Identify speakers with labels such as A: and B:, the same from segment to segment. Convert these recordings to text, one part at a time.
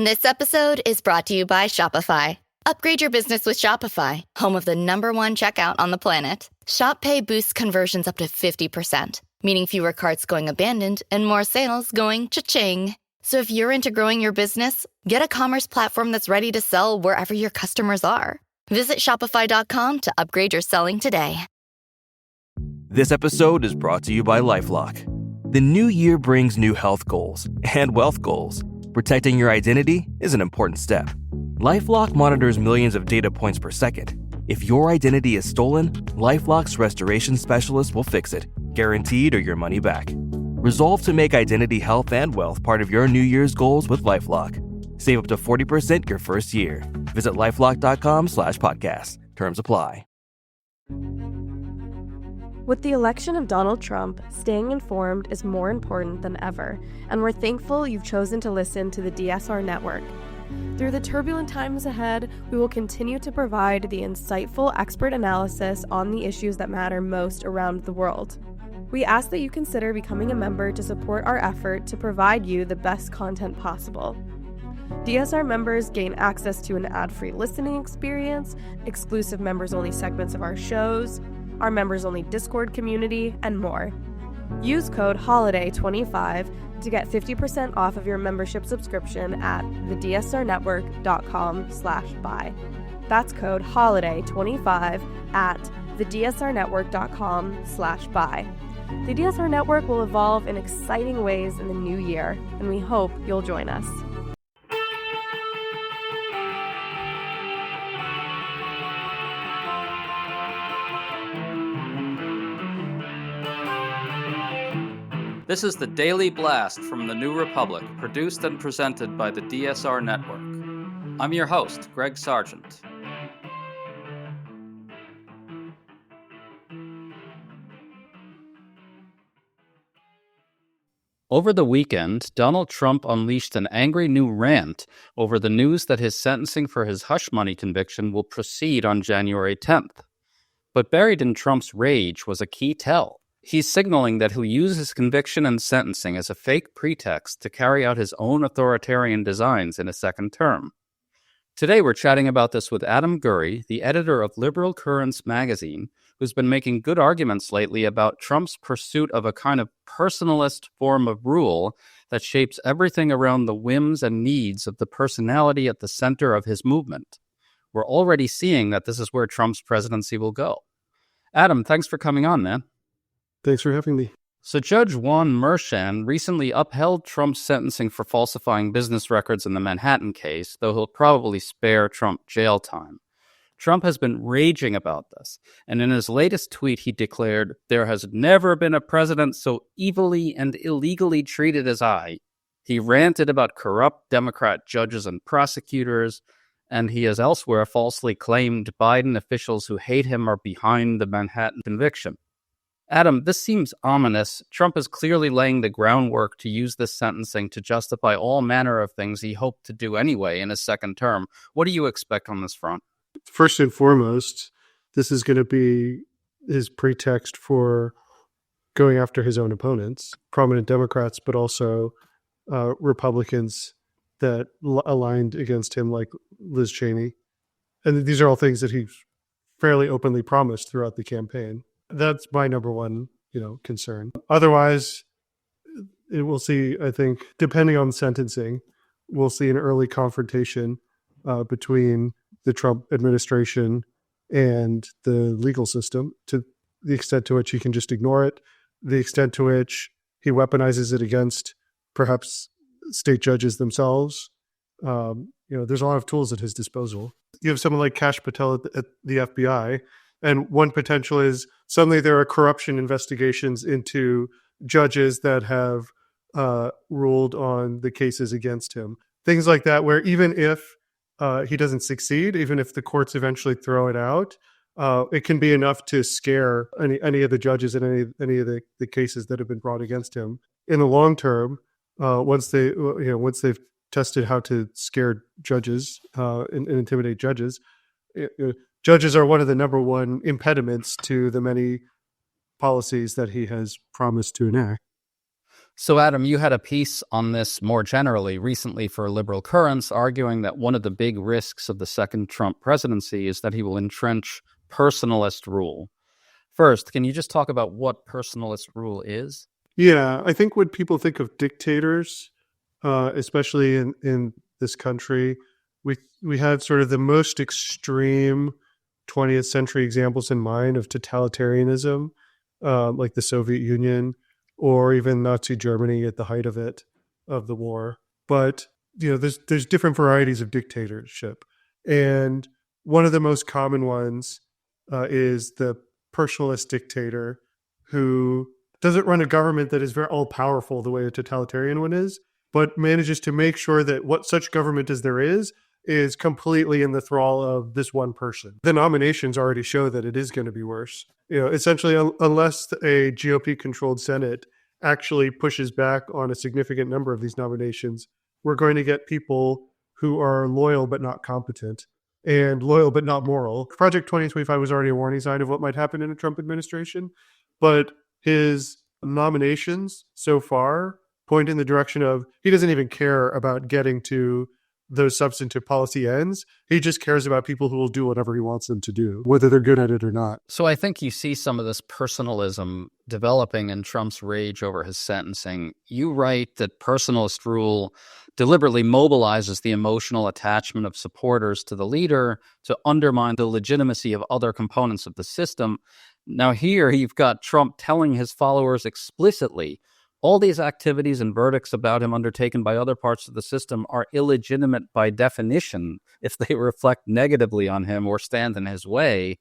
A: This episode is brought to you by Shopify. Upgrade your business with Shopify, home of the #1 checkout on the planet. Shop Pay boosts conversions up to 50%, meaning fewer carts going abandoned and more sales going cha-ching. So if you're into growing your business, get a commerce platform that's ready to sell wherever your customers are. Visit shopify.com to upgrade your selling today.
B: This episode is brought to you by LifeLock. The new year brings new health goals and wealth goals. Protecting your identity is an important step. LifeLock monitors millions of data points per second. If your identity is stolen, LifeLock's restoration specialist will fix it, guaranteed or your money back. Resolve to make identity health and wealth part of your New Year's goals with LifeLock. Save up to 40% your first year. Visit LifeLock.com/podcast. Terms apply.
C: With the election of Donald Trump, staying informed is more important than ever, and we're thankful you've chosen to listen to the DSR Network. Through the turbulent times ahead, we will continue to provide the insightful expert analysis on the issues that matter most around the world. We ask that you consider becoming a member to support our effort to provide you the best content possible. DSR members gain access to an ad-free listening experience, exclusive members-only segments of our shows, our members-only Discord community, and more. Use code HOLIDAY25 to get 50% off of your membership subscription at thedsrnetwork.com/buy. That's code HOLIDAY25 at thedsrnetwork.com/buy. The DSR Network will evolve in exciting ways in the new year, and we hope you'll join us.
D: This is the Daily Blast from the New Republic, produced and presented by the DSR Network. I'm your host, Greg Sargent. Over the weekend, Donald Trump unleashed an angry new rant over the news that his sentencing for his hush money conviction will proceed on January 10th. But buried in Trump's rage was a key tell. He's signaling that he'll use his conviction and sentencing as a fake pretext to carry out his own authoritarian designs in a second term. Today we're chatting about this with Adam Gurry, the editor of Liberal Currents magazine, who's been making good arguments lately about Trump's pursuit of a kind of personalist form of rule that shapes everything around the whims and needs of the personality at the center of his movement. We're already seeing that this is where Trump's presidency will go. Adam, thanks for coming on, man.
E: Thanks for having me.
D: So Judge Juan Merchan recently upheld Trump's sentencing for falsifying business records in the Manhattan case, though he'll probably spare Trump jail time. Trump has been raging about this, and in his latest tweet he declared, "There has never been a president so evilly and illegally treated as I." He ranted about corrupt Democrat judges and prosecutors, and he has elsewhere falsely claimed Biden officials who hate him are behind the Manhattan conviction. Adam, this seems ominous. Trump is clearly laying the groundwork to use this sentencing to justify all manner of things he hoped to do anyway in his second term. What do you expect on this front?
E: First and foremost, this is going to be his pretext for going after his own opponents, prominent Democrats, but also Republicans that aligned against him, like Liz Cheney. And these are all things that he's fairly openly promised throughout the campaign. That's my number one, concern. Otherwise, we'll see, I think, depending on sentencing, we'll see an early confrontation between the Trump administration and the legal system, to the extent to which he can just ignore it, the extent to which he weaponizes it against perhaps state judges themselves. There's a lot of tools at his disposal. You have someone like Kash Patel at the FBI, and one potential is suddenly there are corruption investigations into judges that have ruled on the cases against him. Things like that, where even if he doesn't succeed, even if the courts eventually throw it out, it can be enough to scare any of the judges in any of the cases that have been brought against him. In the long term, once they've tested how to scare judges and intimidate judges, judges are one of the number one impediments to the many policies that he has promised to enact.
D: So, Adam, you had a piece on this more generally recently for Liberal Currents, arguing that one of the big risks of the second Trump presidency is that he will entrench personalist rule. First, can you just talk about what personalist rule is?
E: Yeah, I think when people think of dictators, especially in this country, we had sort of the most extreme 20th century examples in mind of totalitarianism, like the Soviet Union or even Nazi Germany at the height of the war. But there's different varieties of dictatorship, and one of the most common ones is the personalist dictator who doesn't run a government that is very all powerful the way a totalitarian one is, but manages to make sure that what such government as there is completely in the thrall of this one person. The nominations already show that it is going to be worse. Essentially, unless a GOP-controlled Senate actually pushes back on a significant number of these nominations, we're going to get people who are loyal but not competent and loyal but not moral. Project 2025 was already a warning sign of what might happen in a Trump administration, but his nominations so far point in the direction of he doesn't even care about getting to those substantive policy ends. He just cares about people who will do whatever he wants them to do, whether they're good at it or not.
D: So I think you see some of this personalism developing in Trump's rage over his sentencing. You write that personalist rule deliberately mobilizes the emotional attachment of supporters to the leader to undermine the legitimacy of other components of the system. Now here you've got Trump telling his followers explicitly all these activities and verdicts about him undertaken by other parts of the system are illegitimate by definition if they reflect negatively on him or stand in his way.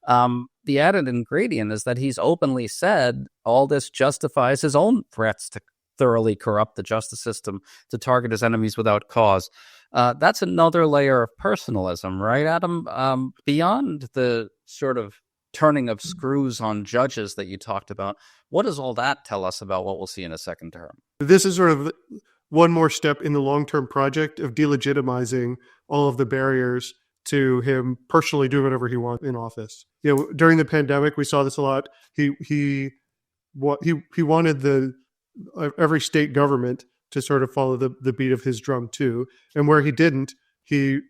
D: The added ingredient is that he's openly said all this justifies his own threats to thoroughly corrupt the justice system, to target his enemies without cause. That's another layer of personalism, right, Adam? Beyond the sort of turning of screws on judges that you talked about, what does all that tell us about what we'll see in a second term?
E: This is sort of one more step in the long-term project of delegitimizing all of the barriers to him personally doing whatever he wants in office. During the pandemic, we saw this a lot. He wanted every state government to sort of follow the beat of his drum too, and where he didn't, he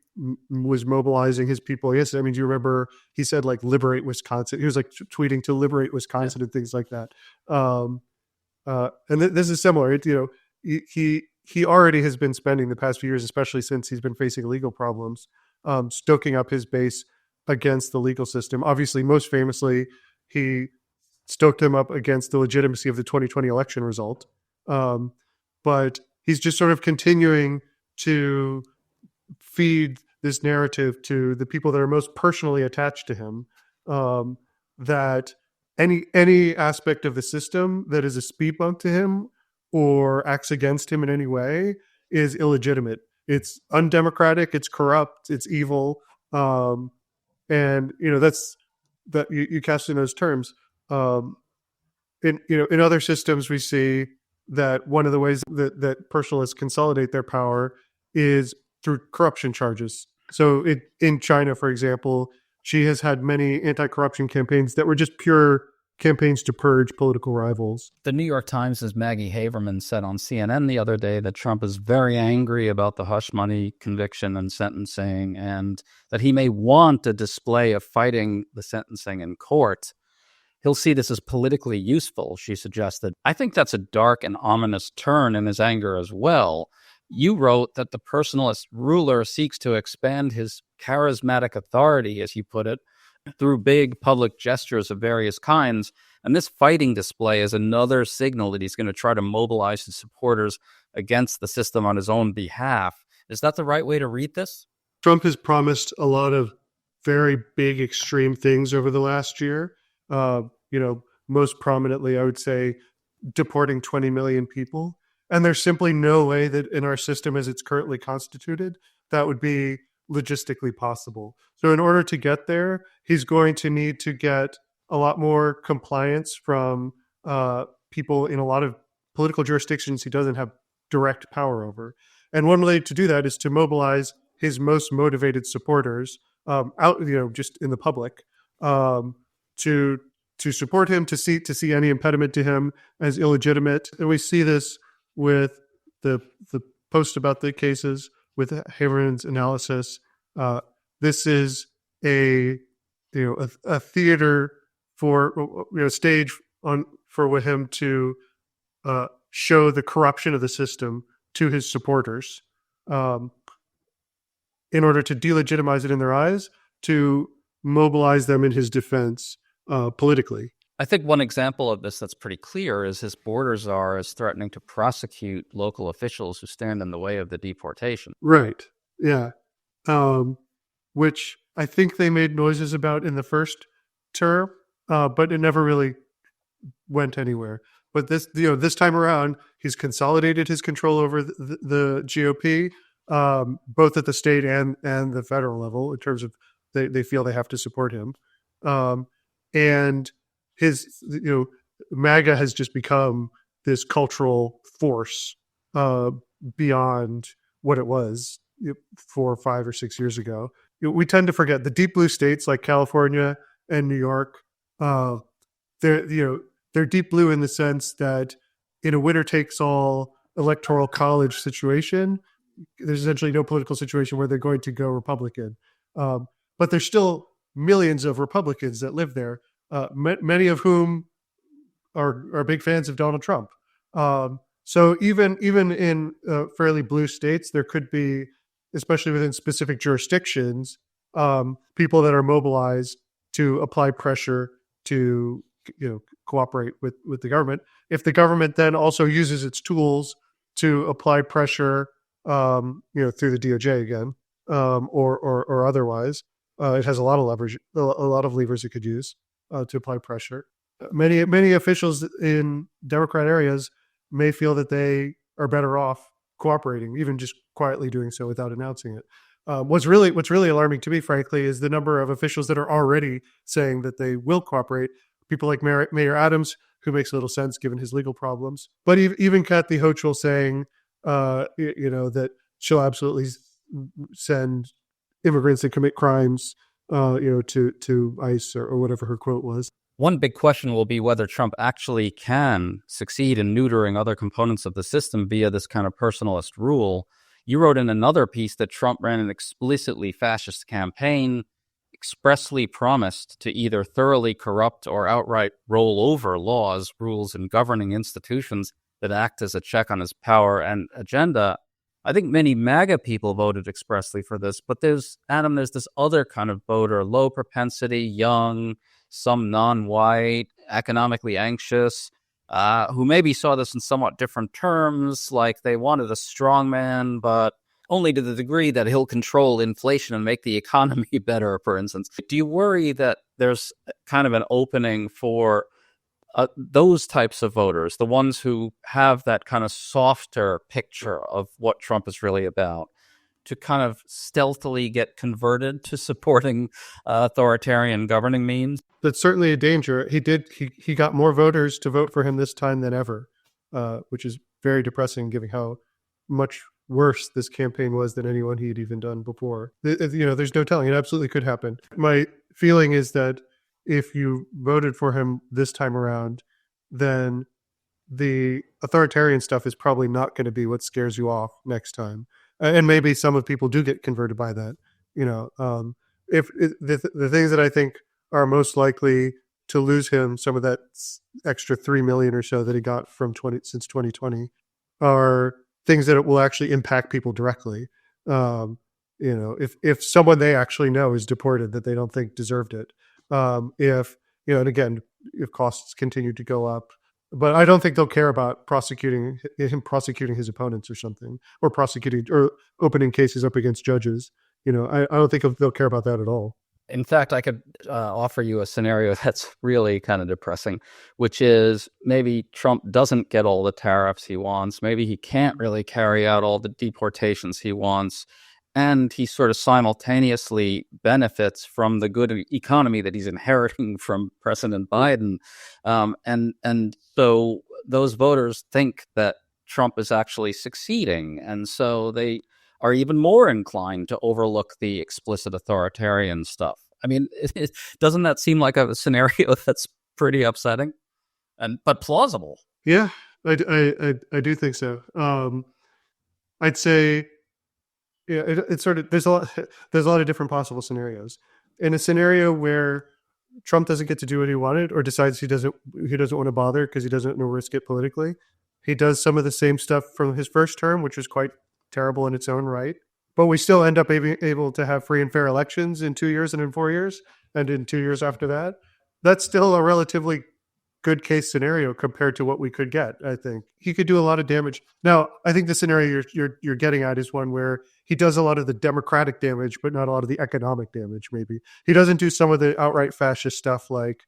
E: was mobilizing his people. Yes, I mean, do you remember he said like liberate Wisconsin? He was like tweeting to liberate Wisconsin and things like that. And this is similar. He already has been spending the past few years, especially since he's been facing legal problems, stoking up his base against the legal system. Obviously, most famously, he stoked him up against the legitimacy of the 2020 election result. But he's just sort of continuing to feed this narrative to the people that are most personally attached to him, that any aspect of the system that is a speed bump to him or acts against him in any way is illegitimate. It's undemocratic, it's corrupt, it's evil. And that's that you cast in those terms. In other systems, we see that one of the ways that personalists consolidate their power is through corruption charges. So in China, for example, she has had many anti-corruption campaigns that were just pure campaigns to purge political rivals.
D: The New York Times' Maggie Haberman said on CNN the other day that Trump is very angry about the hush money conviction and sentencing, and that he may want a display of fighting the sentencing in court. He'll see this as politically useful, she suggested. I think that's a dark and ominous turn in his anger as well. You wrote that the personalist ruler seeks to expand his charismatic authority, as you put it, through big public gestures of various kinds. And this fighting display is another signal that he's going to try to mobilize his supporters against the system on his own behalf. Is that the right way to read this?
E: Trump has promised a lot of very big, extreme things over the last year. Most prominently, I would say, deporting 20 million people. And there's simply no way that in our system as it's currently constituted, that would be logistically possible. So in order to get there, he's going to need to get a lot more compliance from people in a lot of political jurisdictions he doesn't have direct power over. And one way to do that is to mobilize his most motivated supporters out, just in the public, to to support him, to see any impediment to him as illegitimate. And we see this with the post about the cases, with Haveren's analysis. This is a theater for stage for him to show the corruption of the system to his supporters, in order to delegitimize it in their eyes, to mobilize them in his defense politically.
D: I think one example of this that's pretty clear is his border czar is threatening to prosecute local officials who stand in the way of the deportation.
E: Right. Yeah. Which I think they made noises about in the first term, but it never really went anywhere. But this time around, he's consolidated his control over the GOP, both at the state and the federal level, in terms of they feel they have to support him. And his, MAGA has just become this cultural force beyond what it was 4 or 5 or 6 years ago. We tend to forget the deep blue states like California and New York. They're deep blue in the sense that in a winner-takes-all electoral college situation, there's essentially no political situation where they're going to go Republican. But there's still millions of Republicans that live there, many of whom are big fans of Donald Trump. So even in fairly blue states, there could be, especially within specific jurisdictions, people that are mobilized to apply pressure to cooperate with the government. If the government then also uses its tools to apply pressure, through the DOJ again, or otherwise, it has a lot of leverage, a lot of levers it could use to apply pressure. Many officials in Democrat areas may feel that they are better off cooperating, even just quietly doing so without announcing it. What's really alarming to me, frankly, is the number of officials that are already saying that they will cooperate. People like Mayor Adams, who makes little sense given his legal problems, but even Kathy Hochul saying, that she'll absolutely send immigrants that commit crimes, to ICE or whatever her quote was.
D: One big question will be whether Trump actually can succeed in neutering other components of the system via this kind of personalist rule. You wrote in another piece that Trump ran an explicitly fascist campaign, expressly promised to either thoroughly corrupt or outright roll over laws, rules, and governing institutions that act as a check on his power and agenda. I think many MAGA people voted expressly for this, but there's this other kind of voter, low propensity, young, some non-white, economically anxious, who maybe saw this in somewhat different terms, like they wanted a strong man, but only to the degree that he'll control inflation and make the economy better, for instance. Do you worry that there's kind of an opening for those types of voters, the ones who have that kind of softer picture of what Trump is really about, to kind of stealthily get converted to supporting authoritarian governing means? That's
E: certainly a danger. He got more voters to vote for him this time than ever, which is very depressing given how much worse this campaign was than anyone he had even done before. There's no telling. It absolutely could happen. My feeling is that if you voted for him this time around, then the authoritarian stuff is probably not going to be what scares you off next time. And maybe some of people do get converted by that. If the things that I think are most likely to lose him some of that extra 3 million or so that he got from since 2020 are things that it will actually impact people directly. If someone they actually know is deported that they don't think deserved it, and again, if costs continue to go up, but I don't think they'll care about prosecuting his opponents or something, or opening cases up against judges. I don't think they'll care about that at all.
D: In fact, I could offer you a scenario that's really kind of depressing, which is maybe Trump doesn't get all the tariffs he wants. Maybe he can't really carry out all the deportations he wants. And he sort of simultaneously benefits from the good economy that he's inheriting from President Biden. And so those voters think that Trump is actually succeeding. And so they are even more inclined to overlook the explicit authoritarian stuff. I mean, doesn't that seem like a scenario that's pretty upsetting, but plausible.
E: Yeah, I do think so. I'd say, yeah, it's sort of there's a lot of different possible scenarios. In a scenario where Trump doesn't get to do what he wanted, or decides he doesn't want to bother because he doesn't want to risk it politically, he does some of the same stuff from his first term, which was quite terrible in its own right. But we still end up able to have free and fair elections in 2 years and in 4 years and in 2 years after that. That's still a relatively good case scenario compared to what we could get. I think he could do a lot of damage. Now, I think the scenario you're getting at is one where he does a lot of the democratic damage, but not a lot of the economic damage. Maybe he doesn't do some of the outright fascist stuff like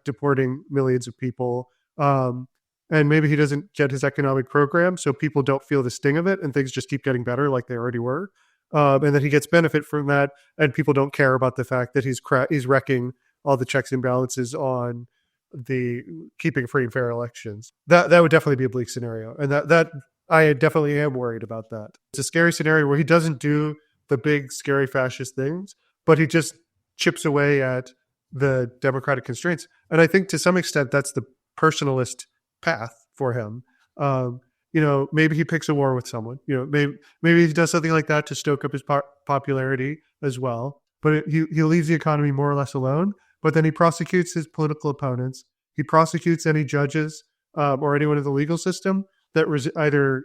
E: deporting millions of people. And maybe he doesn't get his economic program, so people don't feel the sting of it, and things just keep getting better like they already were. And then he gets benefit from that, and people don't care about the fact that he's wrecking all the checks and balances on the keeping free and fair elections. That would definitely be a bleak scenario, and that I definitely am worried about that. It's a scary scenario where he doesn't do the big scary fascist things, but he just chips away at the democratic constraints. And I think to some extent that's the personalist path for him. Maybe he picks a war with someone. Maybe he does something like that to stoke up his popularity as well. But he leaves the economy more or less alone. But then he prosecutes his political opponents. He prosecutes any judges or anyone in the legal system that was either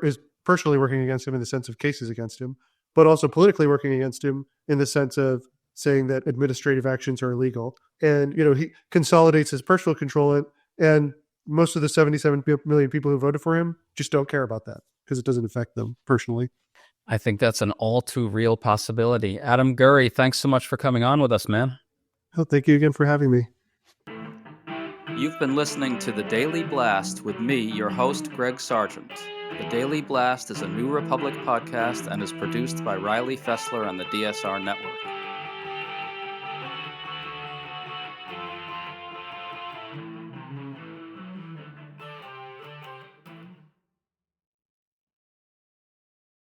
E: is personally working against him in the sense of cases against him, but also politically working against him in the sense of saying that administrative actions are illegal. And he consolidates his personal control, and most of the 77 million people who voted for him just don't care about that because it doesn't affect them personally.
D: I think that's an all too real possibility. Adam Gurry, thanks so much for coming on with us, man.
E: Oh, thank you again for having me.
D: You've been listening to The Daily Blast with me, your host, Greg Sargent. The Daily Blast is a New Republic podcast and is produced by Riley Fessler on the DSR Network.